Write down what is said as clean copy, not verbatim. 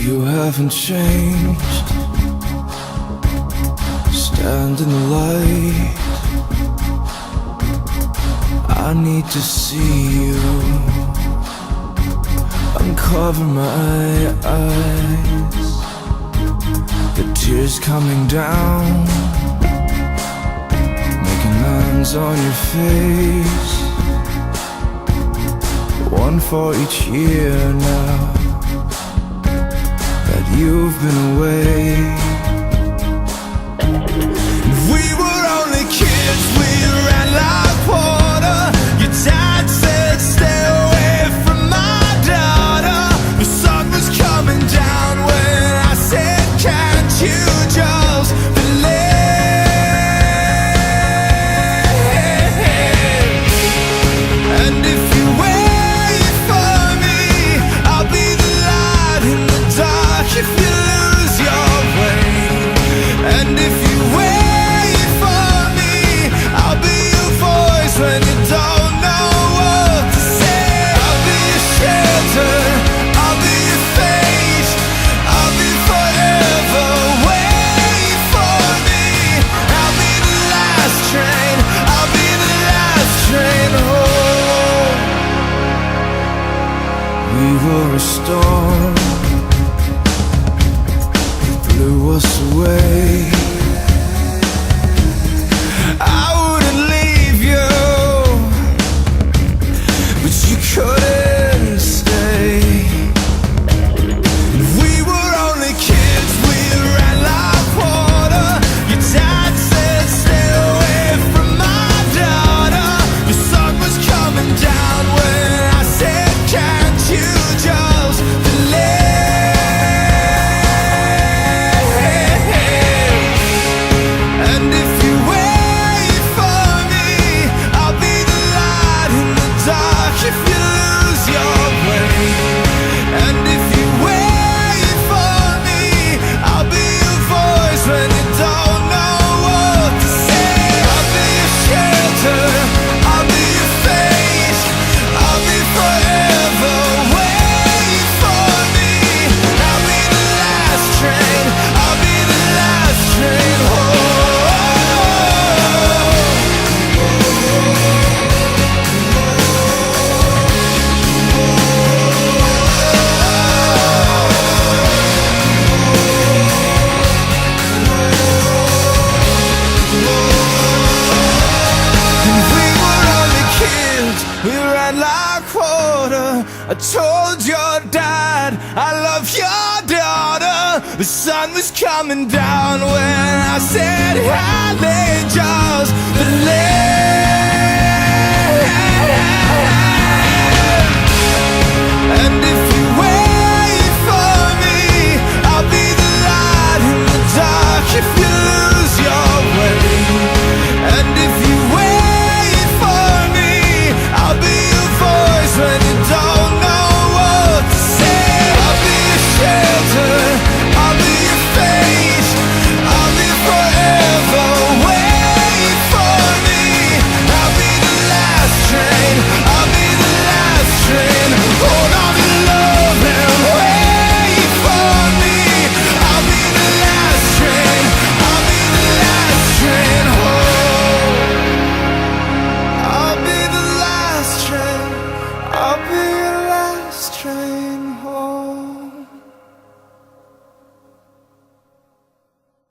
You haven't changed. Stand in the light. I need to see you. Uncover my eyes. The tears coming down, making lines on your face. One for each year now that you've been away. We were only kids, we ran like water. Your dad said stay away from my daughter. The sun was coming down when I said can't you just believe? And if you wait for me, I'll be the light in the dark if you lose your way. And if you wait for me, I'll be your voice when you don't know what to say. I'll be your shelter, I'll be your fate, I'll be forever. Wait for me, I'll be the last train, I'll be the last train home. We were a storm, it blew us away. I wouldn't leave you, but you couldn't stay. We were only kids, we ran like water. Your dad said stay away from my daughter. The sun was coming down when I said can't you just believe? And if you wait for me, I'll be the light in the dark if you lose your way. And if you wait for me, I'll be your voice when you don't know what to say. I'll be your shelter, I'll be your fate, I'll be forever. Wait for me, I'll be the last train, I'll be the last train home. And we were only kids, we ran like water. I told your dad I love your daughter. The sun was coming down when I said, "How they just